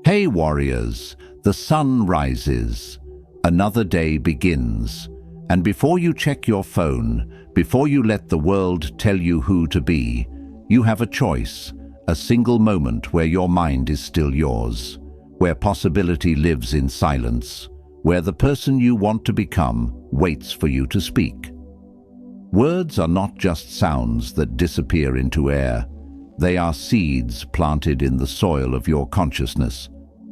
Hey warriors, the sun rises. Another day begins. And before you check your phone, before you let the world tell you who to be, you have a choice, a single moment where your mind is still yours, where possibility lives in silence, where the person you want to become waits for you to speak. Words are not just sounds that disappear into air. They are seeds planted in the soil of your consciousness.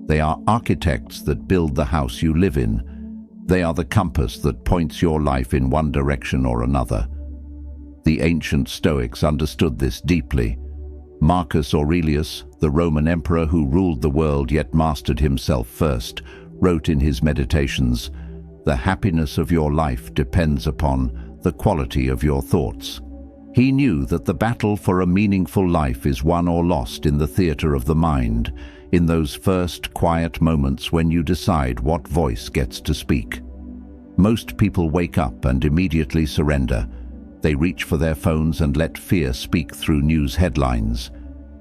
They are architects that build the house you live in. They are the compass that points your life in one direction or another. The ancient Stoics understood this deeply. Marcus Aurelius, the Roman emperor who ruled the world yet mastered himself first, wrote in his meditations, "The happiness of your life depends upon the quality of your thoughts." He knew that the battle for a meaningful life is won or lost in the theater of the mind, in those first quiet moments when you decide what voice gets to speak. Most people wake up and immediately surrender. They reach for their phones and let fear speak through news headlines.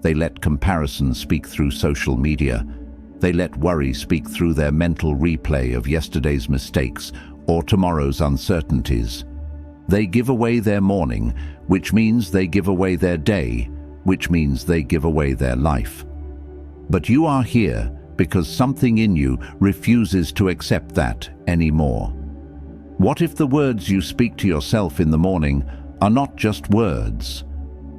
They let comparison speak through social media. They let worry speak through their mental replay of yesterday's mistakes or tomorrow's uncertainties. They give away their morning, which means they give away their day, which means they give away their life. But you are here because something in you refuses to accept that anymore. What if the words you speak to yourself in the morning are not just words?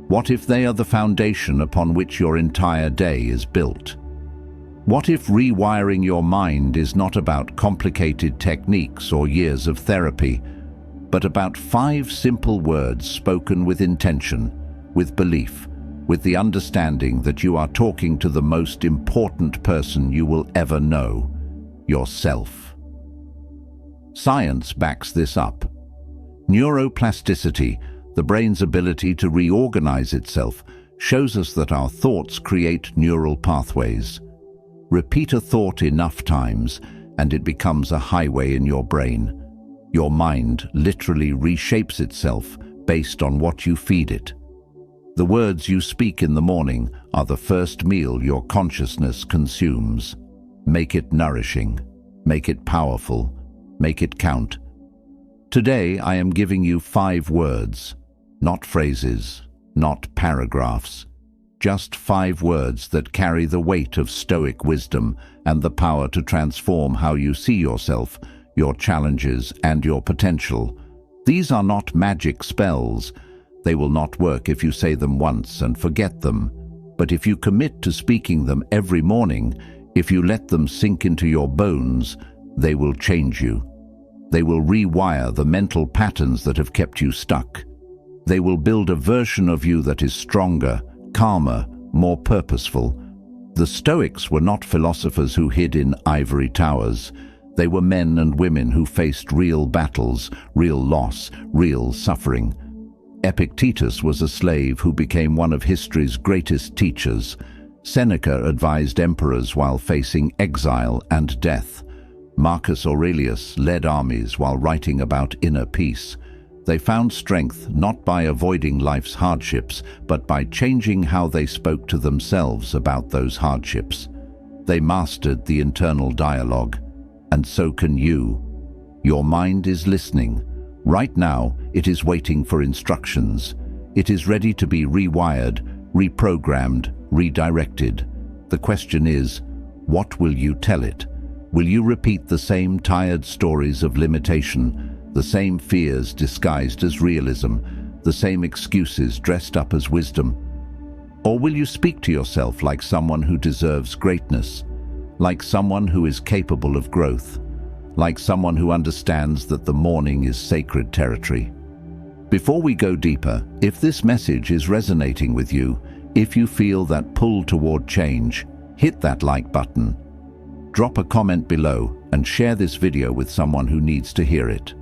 What if they are the foundation upon which your entire day is built? What if rewiring your mind is not about complicated techniques or years of therapy, but about 5 simple words spoken with intention, with belief, with the understanding that you are talking to the most important person you will ever know, yourself? Science backs this up. Neuroplasticity, the brain's ability to reorganize itself, shows us that our thoughts create neural pathways. Repeat a thought enough times, and it becomes a highway in your brain. Your mind literally reshapes itself based on what you feed it. The words you speak in the morning are the first meal your consciousness consumes. Make it nourishing. Make it powerful. Make it count. Today I am giving you 5 words, not phrases, not paragraphs, just 5 words that carry the weight of Stoic wisdom and the power to transform how you see yourself, your challenges, and your potential. These are not magic spells. They will not work if you say them once and forget them. But if you commit to speaking them every morning, if you let them sink into your bones, they will change you. They will rewire the mental patterns that have kept you stuck. They will build a version of you that is stronger, calmer, more purposeful. The Stoics were not philosophers who hid in ivory towers. They were men and women who faced real battles, real loss, real suffering. Epictetus was a slave who became one of history's greatest teachers. Seneca advised emperors while facing exile and death. Marcus Aurelius led armies while writing about inner peace. They found strength not by avoiding life's hardships, but by changing how they spoke to themselves about those hardships. They mastered the internal dialogue, and so can you. Your mind is listening. Right now, it is waiting for instructions. It is ready to be rewired, reprogrammed, redirected. The question is, what will you tell it? Will you repeat the same tired stories of limitation, the same fears disguised as realism, the same excuses dressed up as wisdom? Or will you speak to yourself like someone who deserves greatness, like someone who is capable of growth, like someone who understands that the morning is sacred territory? Before we go deeper, if this message is resonating with you, if you feel that pull toward change, hit that like button. Drop a comment below and share this video with someone who needs to hear it.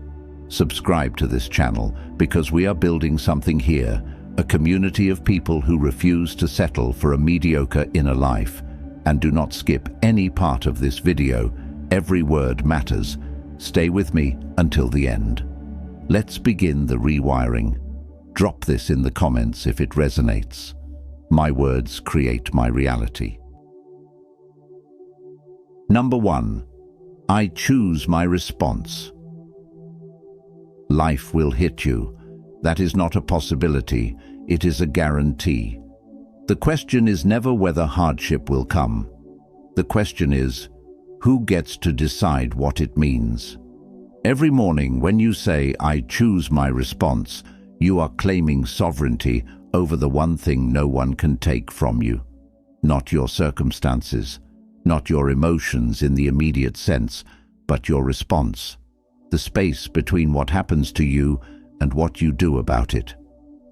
Subscribe to this channel because we are building something here, a community of people who refuse to settle for a mediocre inner life. And do not skip any part of this video. Every word matters. Stay with me until the end. Let's begin the rewiring. Drop this in the comments if it resonates. My words create my reality. Number 1. I choose my response. Life will hit you. That is not a possibility, it is a guarantee. The question is never whether hardship will come. The question is, who gets to decide what it means? Every morning when you say, I choose my response, you are claiming sovereignty over the one thing no one can take from you. Not your circumstances, not your emotions in the immediate sense, but your response. The space between what happens to you and what you do about it.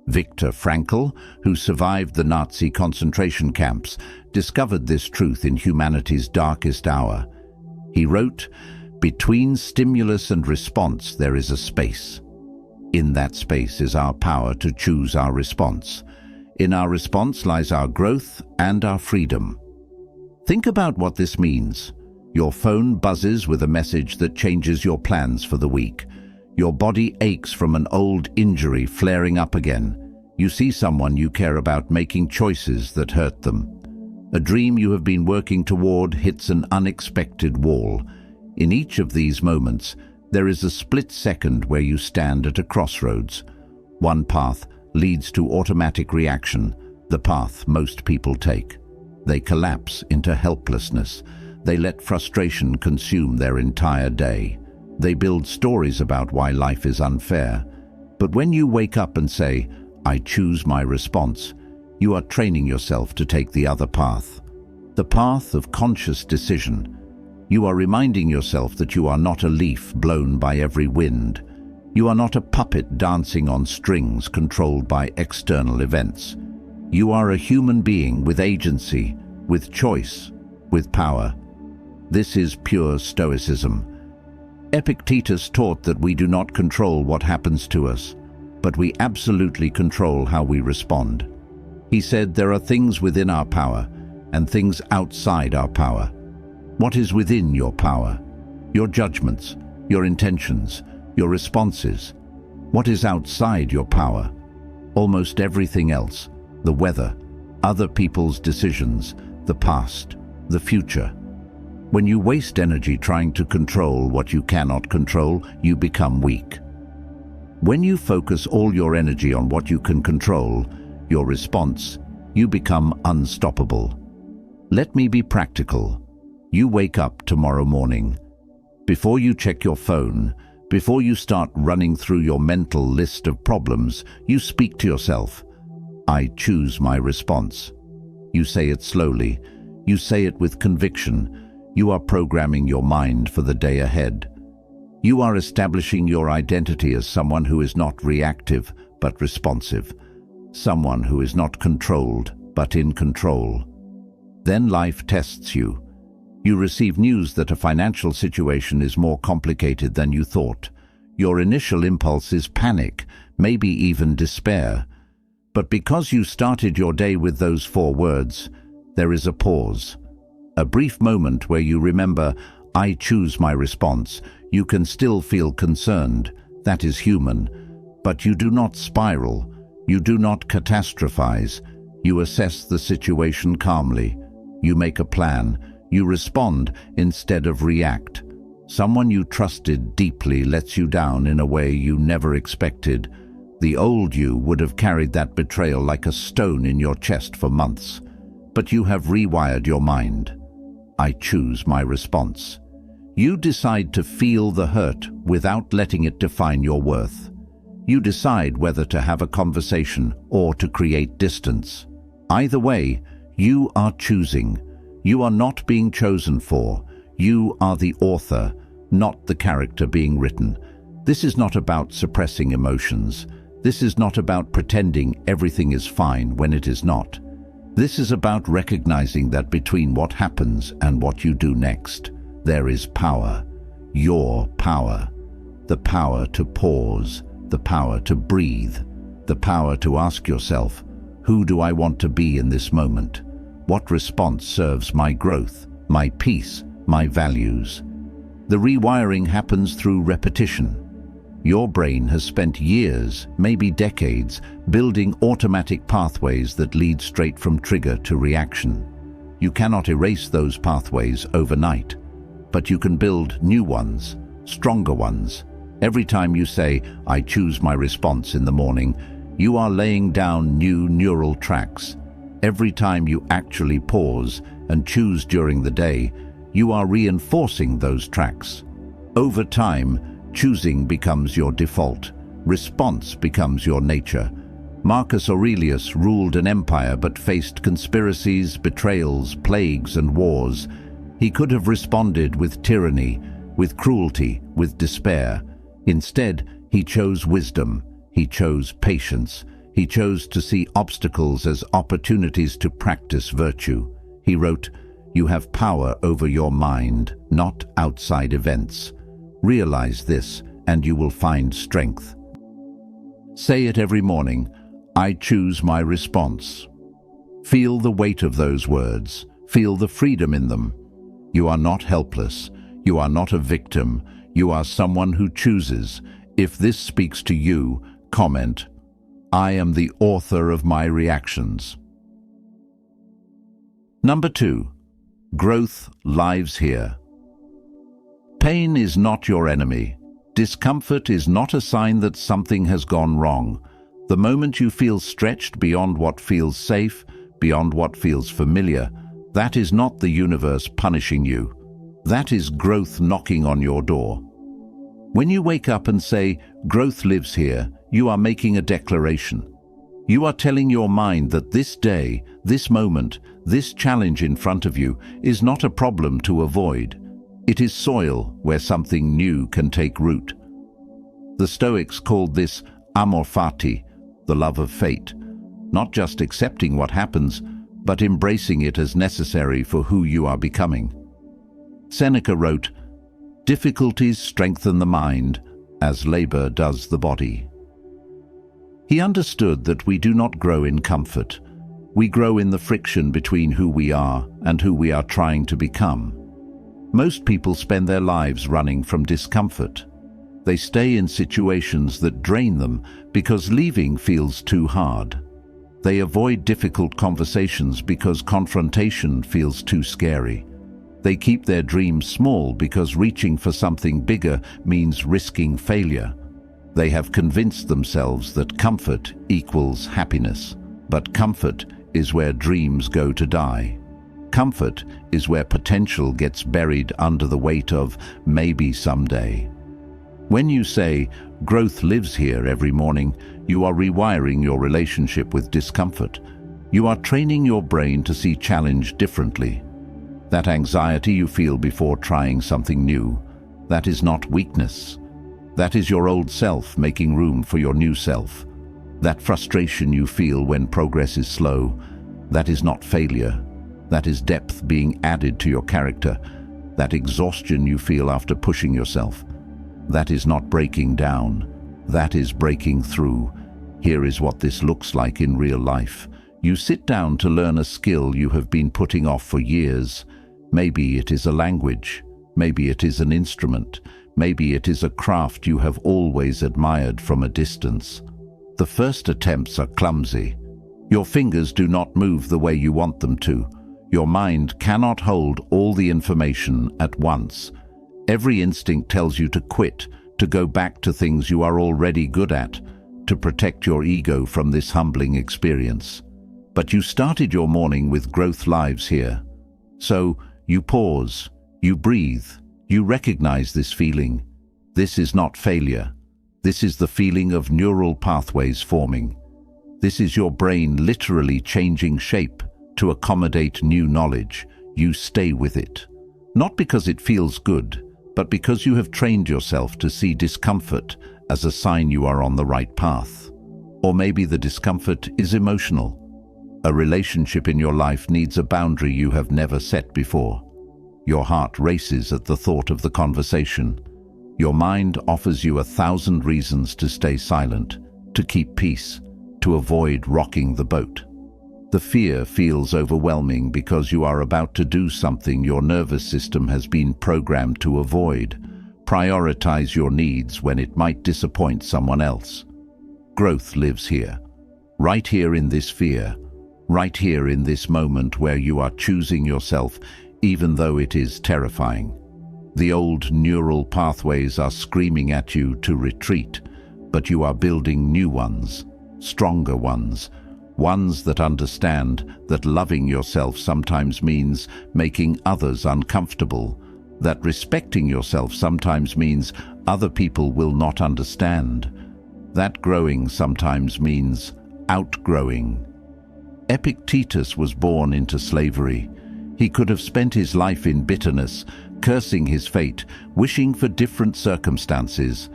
Viktor Frankl, who survived the Nazi concentration camps, discovered this truth in humanity's darkest hour. He wrote, "Between stimulus and response there is a space. In that space is our power to choose our response. In our response lies our growth and our freedom." Think about what this means. Your phone buzzes with a message that changes your plans for the week. Your body aches from an old injury flaring up again. You see someone you care about making choices that hurt them. A dream you have been working toward hits an unexpected wall. In each of these moments, there is a split second where you stand at a crossroads. One path leads to automatic reaction, the path most people take. They collapse into helplessness. They let frustration consume their entire day. They build stories about why life is unfair. But when you wake up and say, I choose my response, you are training yourself to take the other path. The path of conscious decision. You are reminding yourself that you are not a leaf blown by every wind. You are not a puppet dancing on strings controlled by external events. You are a human being with agency, with choice, with power. This is pure Stoicism. Epictetus taught that we do not control what happens to us, but we absolutely control how we respond. He said there are things within our power and things outside our power. What is within your power? Your judgments, your intentions, your responses. What is outside your power? Almost everything else. The weather, other people's decisions, the past, the future. When you waste energy trying to control what you cannot control, you become weak. When you focus all your energy on what you can control, your response, you become unstoppable. Let me be practical. You wake up tomorrow morning. Before you check your phone, before you start running through your mental list of problems, you speak to yourself. I choose my response. You say it slowly. You say it with conviction. You are programming your mind for the day ahead. You are establishing your identity as someone who is not reactive but responsive. Someone who is not controlled but in control. Then life tests you. You receive news that a financial situation is more complicated than you thought. Your initial impulse is panic, maybe even despair. But because you started your day with those 4 words, there is a pause. A brief moment where you remember, I choose my response. You can still feel concerned. That is human. But you do not spiral. You do not catastrophize. You assess the situation calmly. You make a plan. You respond instead of react. Someone you trusted deeply lets you down in a way you never expected. The old you would have carried that betrayal like a stone in your chest for months. But you have rewired your mind. I choose my response. You decide to feel the hurt without letting it define your worth. You decide whether to have a conversation or to create distance. Either way, you are choosing. You are not being chosen for. You are the author, not the character being written. This is not about suppressing emotions. This is not about pretending everything is fine when it is not. This is about recognizing that between what happens and what you do next, there is power. Your power. The power to pause, the power to breathe, the power to ask yourself, who do I want to be in this moment? What response serves my growth, my peace, my values? The rewiring happens through repetition. Your brain has spent years, maybe decades, building automatic pathways that lead straight from trigger to reaction. You cannot erase those pathways overnight. but you can build new ones, stronger ones. Every time you say, "I choose my response" in the morning, you are laying down new neural tracks. Every time you actually pause and choose during the day, you are reinforcing those tracks. Over time, choosing becomes your default. Response becomes your nature. Marcus Aurelius ruled an empire but faced conspiracies, betrayals, plagues, and wars. He could have responded with tyranny, with cruelty, with despair. Instead, he chose wisdom. He chose patience. He chose to see obstacles as opportunities to practice virtue. He wrote, "You have power over your mind, not outside events. Realize this, and you will find strength." Say it every morning, "I choose my response." Feel the weight of those words. Feel the freedom in them. You are not helpless. You are not a victim. You are someone who chooses. If this speaks to you, comment, "I am the author of my reactions." Number 2. Growth lives here. Pain is not your enemy. Discomfort is not a sign that something has gone wrong. The moment you feel stretched beyond what feels safe, beyond what feels familiar, that is not the universe punishing you. That is growth knocking on your door. When you wake up and say, "Growth lives here," you are making a declaration. You are telling your mind that this day, this moment, this challenge in front of you is not a problem to avoid. It is soil where something new can take root. The Stoics called this amor fati, the love of fate, not just accepting what happens, but embracing it as necessary for who you are becoming. Seneca wrote, "Difficulties strengthen the mind, as labor does the body." He understood that we do not grow in comfort. We grow in the friction between who we are and who we are trying to become. Most people spend their lives running from discomfort. They stay in situations that drain them because leaving feels too hard. They avoid difficult conversations because confrontation feels too scary. They keep their dreams small because reaching for something bigger means risking failure. They have convinced themselves that comfort equals happiness. But comfort is where dreams go to die. Comfort is where potential gets buried under the weight of maybe someday. When you say, "Growth lives here" every morning, you are rewiring your relationship with discomfort. You are training your brain to see challenge differently. That anxiety you feel before trying something new, that is not weakness. That is your old self making room for your new self. That frustration you feel when progress is slow, that is not failure. That is depth being added to your character. That exhaustion you feel after pushing yourself, that is not breaking down. That is breaking through. Here is what this looks like in real life. You sit down to learn a skill you have been putting off for years. Maybe it is a language. Maybe it is an instrument. Maybe it is a craft you have always admired from a distance. The first attempts are clumsy. Your fingers do not move the way you want them to. Your mind cannot hold all the information at once. Every instinct tells you to quit, to go back to things you are already good at, to protect your ego from this humbling experience. But you started your morning with growth lives here. So you pause, you breathe, you recognize this feeling. This is not failure. This is the feeling of neural pathways forming. This is your brain literally changing shape to accommodate new knowledge. You stay with it. Not because it feels good, but because you have trained yourself to see discomfort as a sign you are on the right path. Or maybe the discomfort is emotional. A relationship in your life needs a boundary you have never set before. Your heart races at the thought of the conversation. Your mind offers you 1,000 reasons to stay silent, to keep peace, to avoid rocking the boat. The fear feels overwhelming because you are about to do something your nervous system has been programmed to avoid. Prioritize your needs when it might disappoint someone else. Growth lives here. Right here in this fear. Right here in this moment where you are choosing yourself, even though it is terrifying. The old neural pathways are screaming at you to retreat, but you are building new ones, stronger ones, ones that understand that loving yourself sometimes means making others uncomfortable, that respecting yourself sometimes means other people will not understand, that growing sometimes means outgrowing. Epictetus was born into slavery. He could have spent his life in bitterness, cursing his fate, wishing for different circumstances.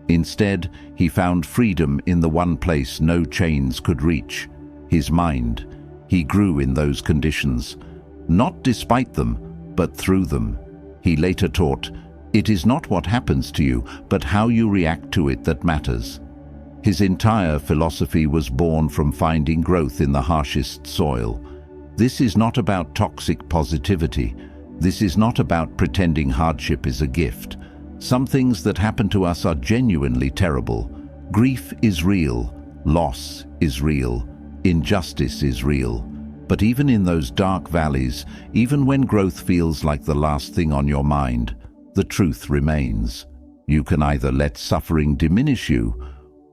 Instead, he found freedom in the one place no chains could reach, his mind. He grew in those conditions, not despite them, but through them. He later taught, "It is not what happens to you, but how you react to it that matters." His entire philosophy was born from finding growth in the harshest soil. This is not about toxic positivity. This is not about pretending hardship is a gift. Some things that happen to us are genuinely terrible. Grief is real, loss is real, injustice is real. But even in those dark valleys, even when growth feels like the last thing on your mind, the truth remains. You can either let suffering diminish you,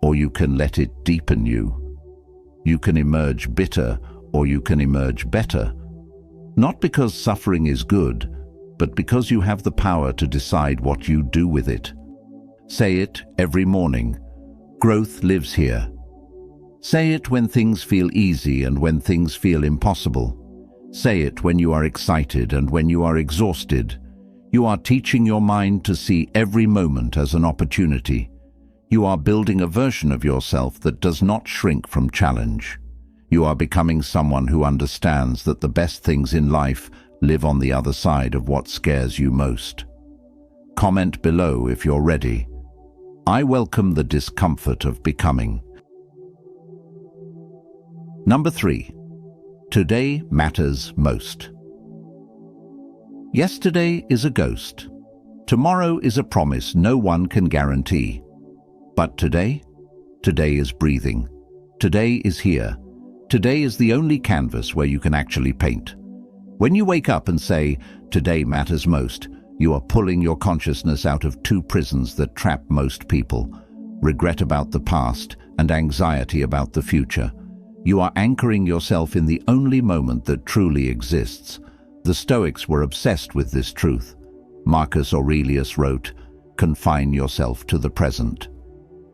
or you can let it deepen you. You can emerge bitter, or you can emerge better. Not because suffering is good, but because you have the power to decide what you do with it. Say it every morning. Growth lives here. Say it when things feel easy and when things feel impossible. Say it when you are excited and when you are exhausted. You are teaching your mind to see every moment as an opportunity. You are building a version of yourself that does not shrink from challenge. You are becoming someone who understands that the best things in life live on the other side of what scares you most. Comment below if you're ready. I welcome the discomfort of becoming. Number 3. Today matters most. Yesterday is a ghost. Tomorrow is a promise no one can guarantee. But today? Today is breathing. Today is here. Today is the only canvas where you can actually paint. When you wake up and say, "Today matters most," you are pulling your consciousness out of two prisons that trap most people: regret about the past and anxiety about the future. You are anchoring yourself in the only moment that truly exists. The Stoics were obsessed with this truth. Marcus Aurelius wrote, "Confine yourself to the present."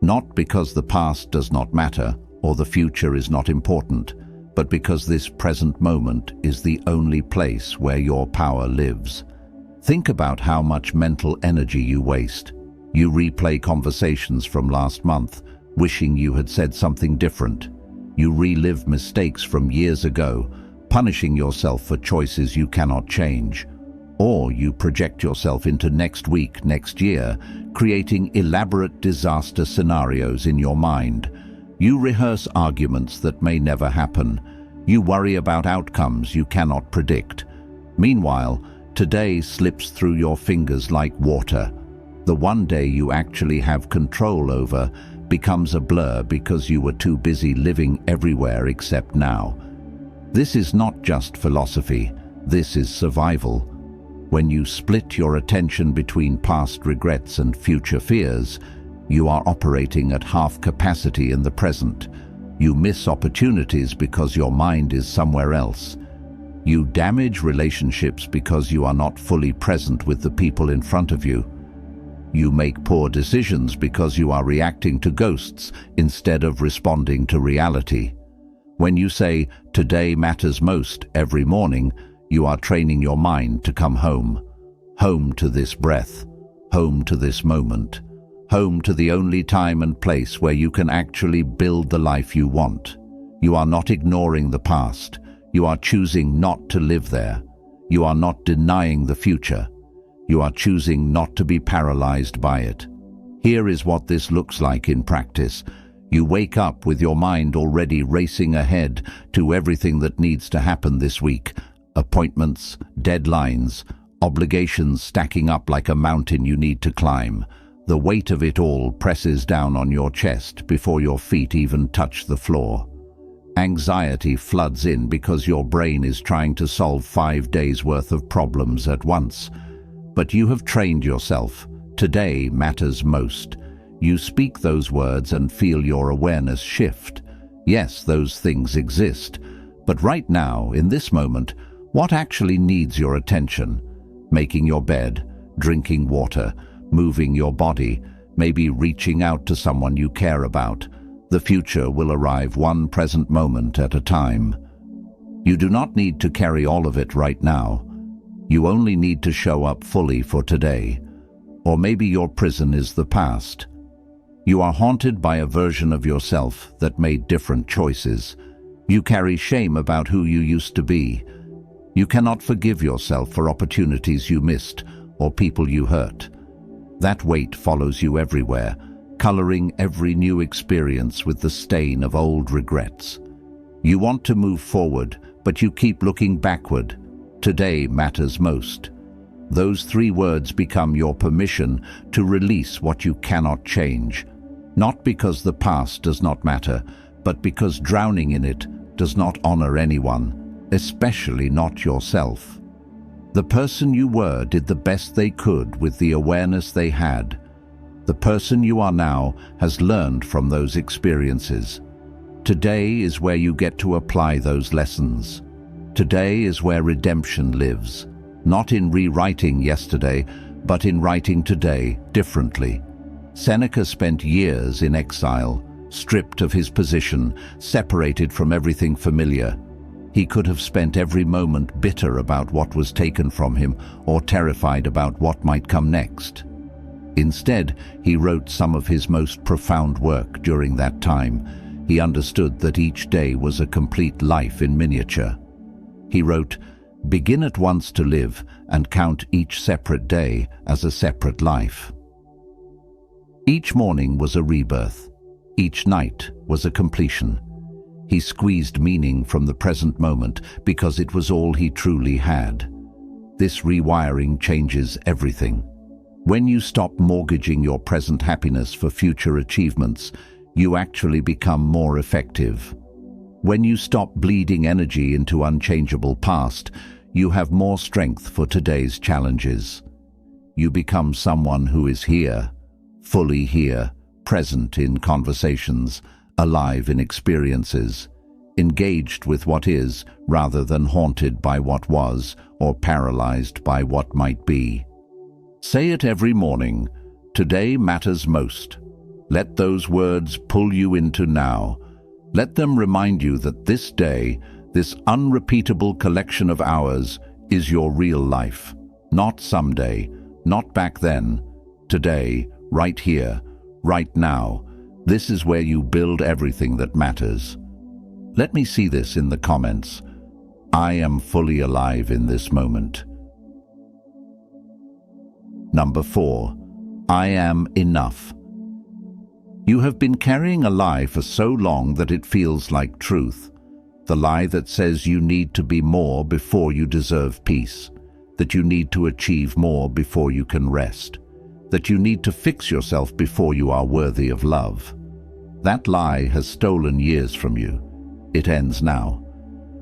Not because the past does not matter or the future is not important, but because this present moment is the only place where your power lives. Think about how much mental energy you waste. You replay conversations from last month, wishing you had said something different. You relive mistakes from years ago, punishing yourself for choices you cannot change. Or you project yourself into next week, next year, creating elaborate disaster scenarios in your mind. You rehearse arguments that may never happen. You worry about outcomes you cannot predict. Meanwhile, today slips through your fingers like water. The one day you actually have control over becomes a blur because you were too busy living everywhere except now. This is not just philosophy, this is survival. When you split your attention between past regrets and future fears, you are operating at half capacity in the present. You miss opportunities because your mind is somewhere else. You damage relationships because you are not fully present with the people in front of you. You make poor decisions because you are reacting to ghosts instead of responding to reality. When you say, "Today matters most," every morning, you are training your mind to come home. Home to this breath. Home to this moment. Home to the only time and place where you can actually build the life you want. You are not ignoring the past. You are choosing not to live there. You are not denying the future. You are choosing not to be paralyzed by it. Here is what this looks like in practice. You wake up with your mind already racing ahead to everything that needs to happen this week. Appointments, deadlines, obligations stacking up like a mountain you need to climb. The weight of it all presses down on your chest before your feet even touch the floor. Anxiety floods in because your brain is trying to solve 5 days' worth of problems at once. But you have trained yourself. Today matters most. You speak those words and feel your awareness shift. Yes, those things exist. But right now, in this moment, what actually needs your attention? Making your bed, drinking water, moving your body, maybe reaching out to someone you care about. The future will arrive one present moment at a time. You do not need to carry all of it right now. You only need to show up fully for today. Or maybe your prison is the past. You are haunted by a version of yourself that made different choices. You carry shame about who you used to be. You cannot forgive yourself for opportunities you missed or people you hurt. That weight follows you everywhere, coloring every new experience with the stain of old regrets. You want to move forward, but you keep looking backward. Today matters most. Those 3 words become your permission to release what you cannot change. Not because the past does not matter, but because drowning in it does not honor anyone, especially not yourself. The person you were did the best they could with the awareness they had. The person you are now has learned from those experiences. Today is where you get to apply those lessons. Today is where redemption lives, not in rewriting yesterday, but in writing today differently. Seneca spent years in exile, stripped of his position, separated from everything familiar. He could have spent every moment bitter about what was taken from him or terrified about what might come next. Instead, he wrote some of his most profound work during that time. He understood that each day was a complete life in miniature. He wrote, "Begin at once to live and count each separate day as a separate life." Each morning was a rebirth. Each night was a completion. He squeezed meaning from the present moment because it was all he truly had. This rewiring changes everything. When you stop mortgaging your present happiness for future achievements, you actually become more effective. When you stop bleeding energy into unchangeable past, you have more strength for today's challenges. You become someone who is here, fully here, present in conversations, alive in experiences, engaged with what is rather than haunted by what was or paralyzed by what might be. Say it every morning. Today matters most. Let those words pull you into now. Let them remind you that this day, this unrepeatable collection of hours, is your real life. Not someday, not back then. Today, right here, right now. This is where you build everything that matters. Let me see this in the comments. I am fully alive in this moment. Number 4. I am enough. You have been carrying a lie for so long that it feels like truth. The lie that says you need to be more before you deserve peace, that you need to achieve more before you can rest, that you need to fix yourself before you are worthy of love. That lie has stolen years from you. It ends now.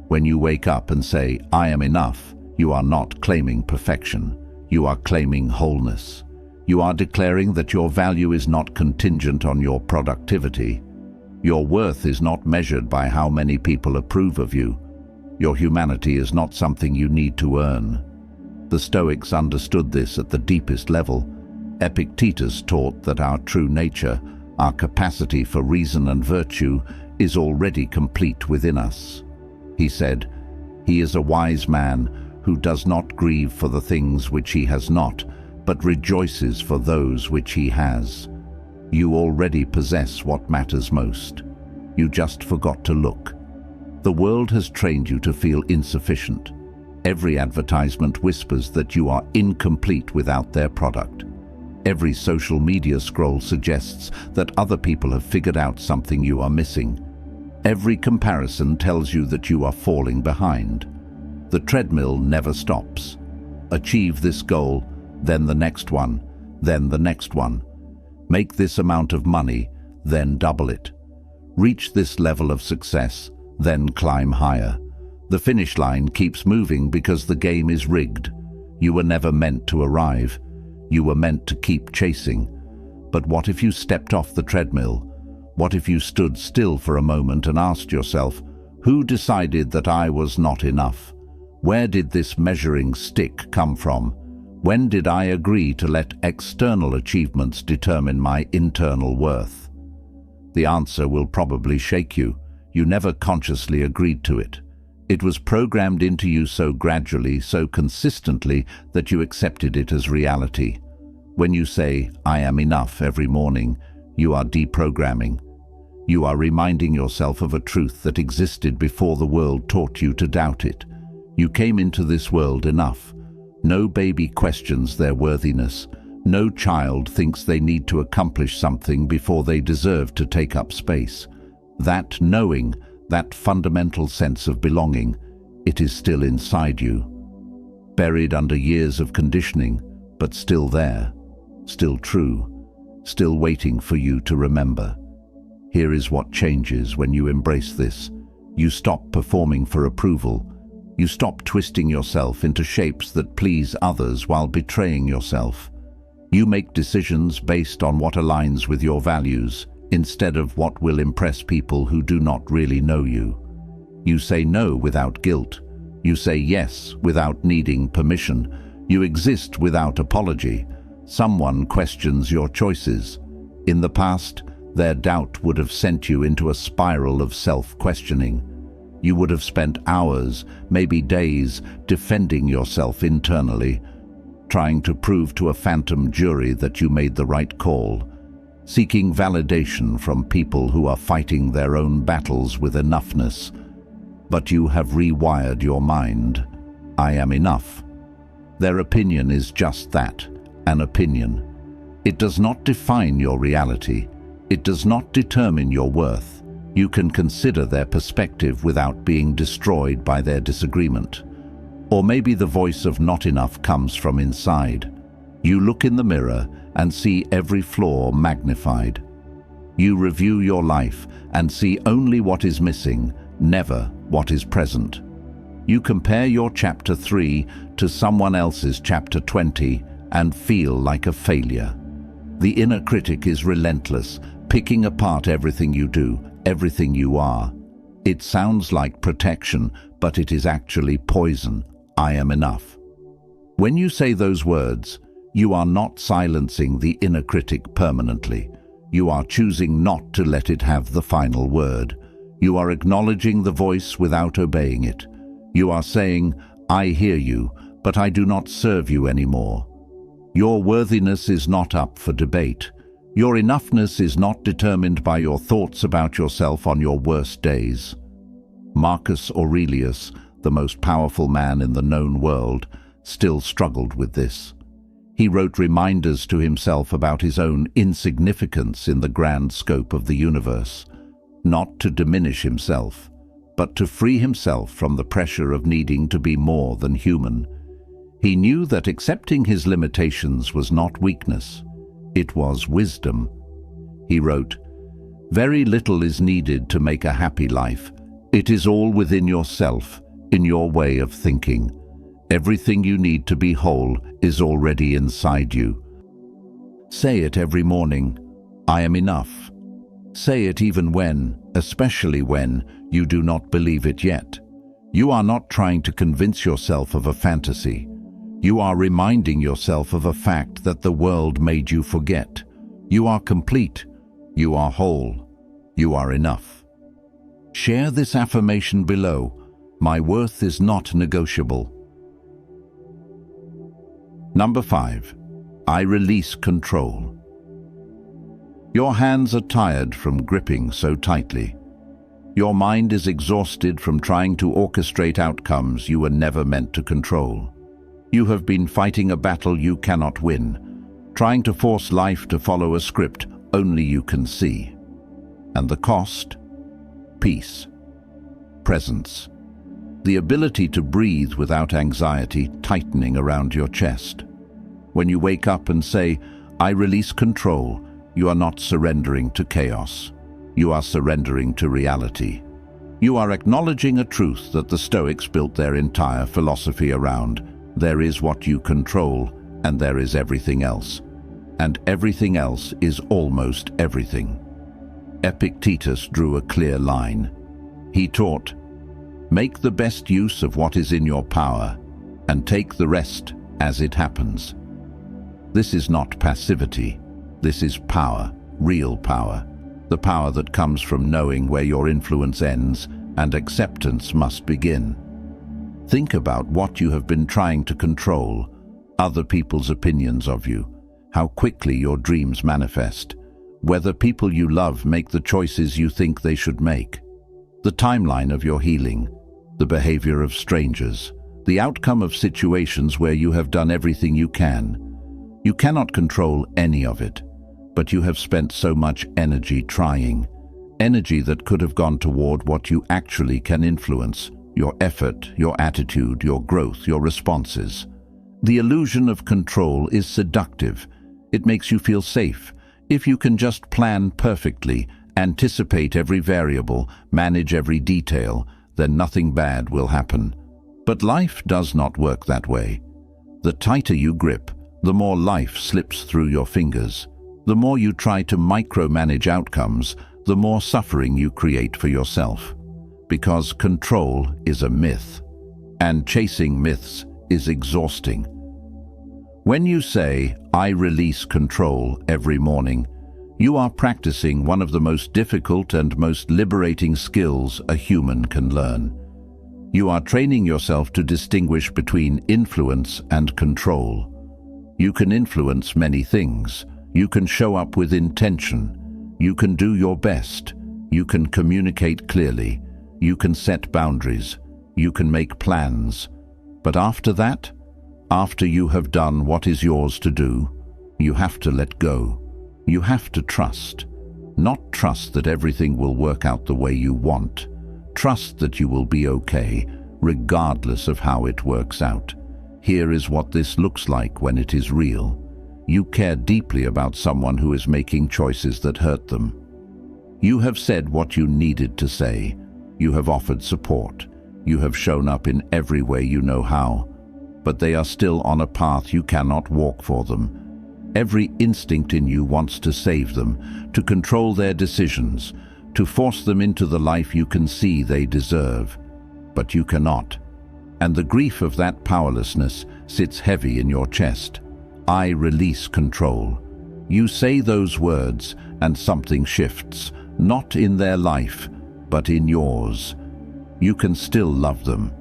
When you wake up and say, I am enough, you are not claiming perfection. You are claiming wholeness. You are declaring that your value is not contingent on your productivity. Your worth is not measured by how many people approve of you. Your humanity is not something you need to earn. The Stoics understood this at the deepest level. Epictetus taught that our true nature, our capacity for reason and virtue, is already complete within us. He said, "He is a wise man who does not grieve for the things which he has not, but rejoices for those which he has." You already possess what matters most. You just forgot to look. The world has trained you to feel insufficient. Every advertisement whispers that you are incomplete without their product. Every social media scroll suggests that other people have figured out something you are missing. Every comparison tells you that you are falling behind. The treadmill never stops. Achieve this goal, then the next one, then the next one. Make this amount of money, then double it. Reach this level of success, then climb higher. The finish line keeps moving because the game is rigged. You were never meant to arrive. You were meant to keep chasing. But what if you stepped off the treadmill? What if you stood still for a moment and asked yourself, who decided that I was not enough? Where did this measuring stick come from? When did I agree to let external achievements determine my internal worth? The answer will probably shake you. You never consciously agreed to it. It was programmed into you so gradually, so consistently, that you accepted it as reality. When you say, "I am enough," every morning, you are deprogramming. You are reminding yourself of a truth that existed before the world taught you to doubt it. You came into this world enough. No baby questions their worthiness. No child thinks they need to accomplish something before they deserve to take up space. That knowing, that fundamental sense of belonging, it is still inside you. Buried under years of conditioning, but still there, still true, still waiting for you to remember. Here is what changes when you embrace this. You stop performing for approval. You stop twisting yourself into shapes that please others while betraying yourself. You make decisions based on what aligns with your values, instead of what will impress people who do not really know you. You say no without guilt. You say yes without needing permission. You exist without apology. Someone questions your choices. In the past, their doubt would have sent you into a spiral of self-questioning. You would have spent hours, maybe days, defending yourself internally, trying to prove to a phantom jury that you made the right call, seeking validation from people who are fighting their own battles with enoughness. But you have rewired your mind. I am enough. Their opinion is just that, an opinion. It does not define your reality. It does not determine your worth. You can consider their perspective without being destroyed by their disagreement. Or maybe the voice of not enough comes from inside. You look in the mirror and see every flaw magnified. You review your life and see only what is missing, never what is present. You compare your chapter 3 to someone else's chapter 20 and feel like a failure. The inner critic is relentless, picking apart everything you do, everything you are. It sounds like protection, but it is actually poison. I am enough. When you say those words, you are not silencing the inner critic permanently. You are choosing not to let it have the final word. You are acknowledging the voice without obeying it. You are saying, I hear you, but I do not serve you anymore. Your worthiness is not up for debate. Your enoughness is not determined by your thoughts about yourself on your worst days. Marcus Aurelius, the most powerful man in the known world, still struggled with this. He wrote reminders to himself about his own insignificance in the grand scope of the universe, not to diminish himself, but to free himself from the pressure of needing to be more than human. He knew that accepting his limitations was not weakness, it was wisdom. He wrote, "Very little is needed to make a happy life. It is all within yourself, in your way of thinking. Everything you need to be whole is already inside you." Say it every morning, I am enough. Say it even when, especially when, you do not believe it yet. You are not trying to convince yourself of a fantasy. You are reminding yourself of a fact that the world made you forget. You are complete. You are whole. You are enough. Share this affirmation below. My worth is not negotiable. Number 5. I release control. Your hands are tired from gripping so tightly. Your mind is exhausted from trying to orchestrate outcomes you were never meant to control. You have been fighting a battle you cannot win, trying to force life to follow a script only you can see. And the cost? Peace. Presence. The ability to breathe without anxiety tightening around your chest. When you wake up and say, I release control, you are not surrendering to chaos. You are surrendering to reality. You are acknowledging a truth that the Stoics built their entire philosophy around. There is what you control, and there is everything else. And everything else is almost everything. Epictetus drew a clear line. He taught, "Make the best use of what is in your power, and take the rest as it happens." This is not passivity. This is power, real power. The power that comes from knowing where your influence ends and acceptance must begin. Think about what you have been trying to control, other people's opinions of you, how quickly your dreams manifest, whether people you love make the choices you think they should make, the timeline of your healing, the behavior of strangers, the outcome of situations where you have done everything you can. You cannot control any of it, but you have spent so much energy trying, energy that could have gone toward what you actually can influence, your effort, your attitude, your growth, your responses. The illusion of control is seductive. It makes you feel safe. If you can just plan perfectly, anticipate every variable, manage every detail, then nothing bad will happen. But life does not work that way. The tighter you grip, the more life slips through your fingers. The more you try to micromanage outcomes, the more suffering you create for yourself. Because control is a myth, and chasing myths is exhausting. When you say, "I release control" every morning, you are practicing one of the most difficult and most liberating skills a human can learn. You are training yourself to distinguish between influence and control. You can influence many things. You can show up with intention. You can do your best. You can communicate clearly. You can set boundaries. You can make plans. But after that, after you have done what is yours to do, you have to let go. You have to trust. Not trust that everything will work out the way you want. Trust that you will be okay, regardless of how it works out. Here is what this looks like when it is real. You care deeply about someone who is making choices that hurt them. You have said what you needed to say. You have offered support. You have shown up in every way you know how. But they are still on a path you cannot walk for them. Every instinct in you wants to save them, to control their decisions, to force them into the life you can see they deserve. But you cannot. And the grief of that powerlessness sits heavy in your chest. I release control. You say those words and something shifts, not in their life, but in yours. You can still love them.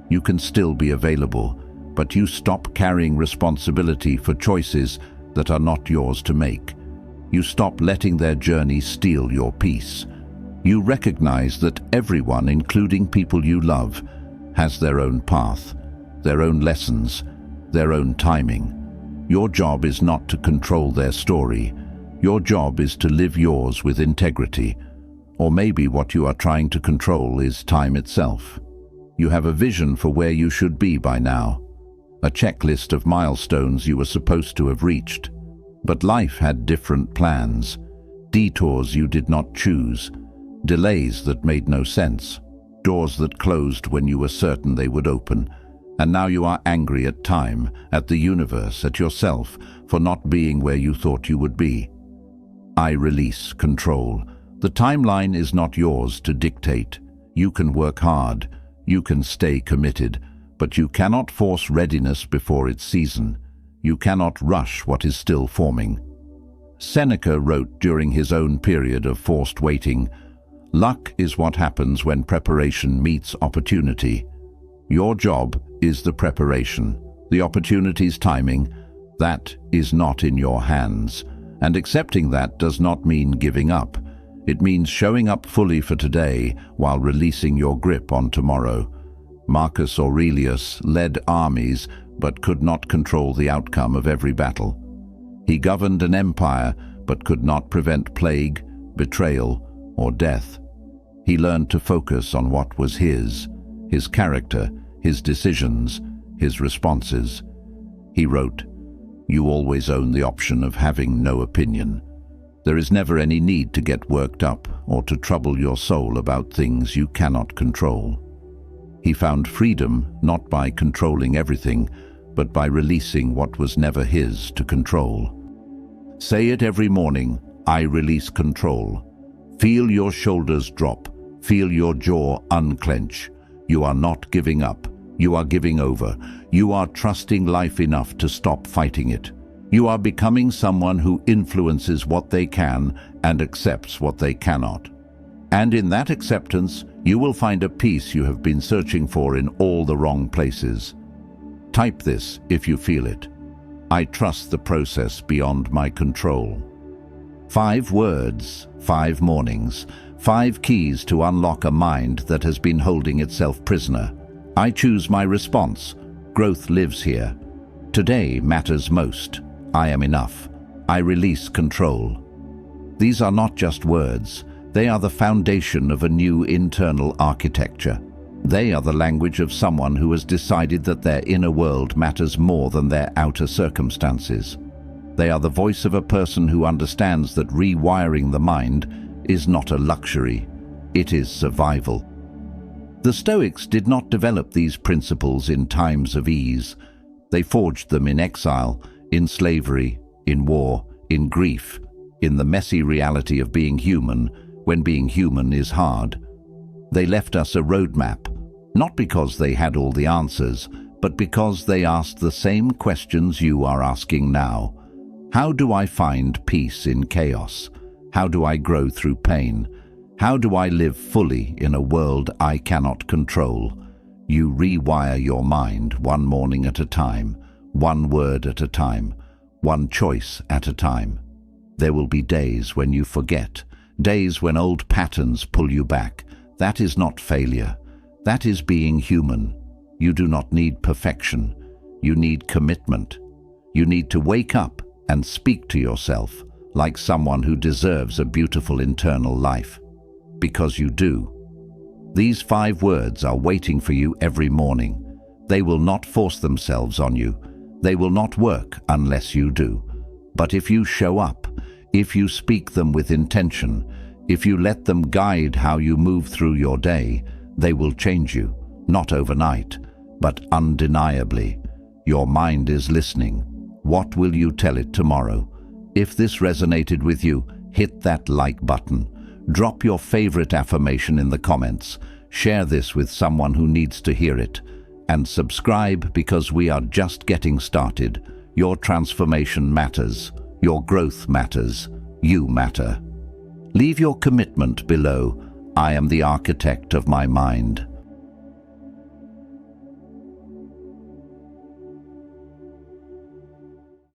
You can still be available, but you stop carrying responsibility for choices that are not yours to make. You stop letting their journey steal your peace. You recognize that everyone, including people you love, has their own path, their own lessons, their own timing. Your job is not to control their story. Your job is to live yours with integrity. Or maybe what you are trying to control is time itself. You have a vision for where you should be by now, a checklist of milestones you were supposed to have reached. But life had different plans, detours you did not choose, delays that made no sense, doors that closed when you were certain they would open. And now you are angry at time, at the universe, at yourself, for not being where you thought you would be. I release control. The timeline is not yours to dictate. You can work hard, you can stay committed, but you cannot force readiness before its season. You cannot rush what is still forming. Seneca wrote during his own period of forced waiting, "Luck is what happens when preparation meets opportunity." Your job is the preparation, the opportunity's timing. That is not in your hands. And accepting that does not mean giving up. It means showing up fully for today while releasing your grip on tomorrow. Marcus Aurelius led armies but could not control the outcome of every battle. He governed an empire but could not prevent plague, betrayal, or death. He learned to focus on what was his character, his decisions, his responses. He wrote, "You always own the option of having no opinion. There is never any need to get worked up or to trouble your soul about things you cannot control." He found freedom not by controlling everything, but by releasing what was never his to control. Say it every morning, I release control. Feel your shoulders drop. Feel your jaw unclench. You are not giving up. You are giving over. You are trusting life enough to stop fighting it. You are becoming someone who influences what they can and accepts what they cannot. And in that acceptance, you will find a peace you have been searching for in all the wrong places. Type this if you feel it. I trust the process beyond my control. 5 words, 5 mornings, 5 keys to unlock a mind that has been holding itself prisoner. I choose my response. Growth lives here. Today matters most. I am enough. I release control. These are not just words. They are the foundation of a new internal architecture. They are the language of someone who has decided that their inner world matters more than their outer circumstances. They are the voice of a person who understands that rewiring the mind is not a luxury, it is survival. The Stoics did not develop these principles in times of ease. They forged them in exile, in slavery, in war, in grief, in the messy reality of being human, when being human is hard. They left us a roadmap, not because they had all the answers, but because they asked the same questions you are asking now. How do I find peace in chaos? How do I grow through pain? How do I live fully in a world I cannot control? You rewire your mind one morning at a time, one word at a time, one choice at a time. There will be days when you forget, days when old patterns pull you back. That is not failure. That is being human. You do not need perfection. You need commitment. You need to wake up and speak to yourself like someone who deserves a beautiful internal life. Because you do. These 5 words are waiting for you every morning. They will not force themselves on you. They will not work unless you do. But if you show up, if you speak them with intention, if you let them guide how you move through your day, they will change you, not overnight, but undeniably. Your mind is listening. What will you tell it tomorrow? If this resonated with you, hit that like button. Drop your favorite affirmation in the comments. Share this with someone who needs to hear it. And subscribe because we are just getting started. Your transformation matters. Your growth matters. You matter. Leave your commitment below. I am the architect of my mind.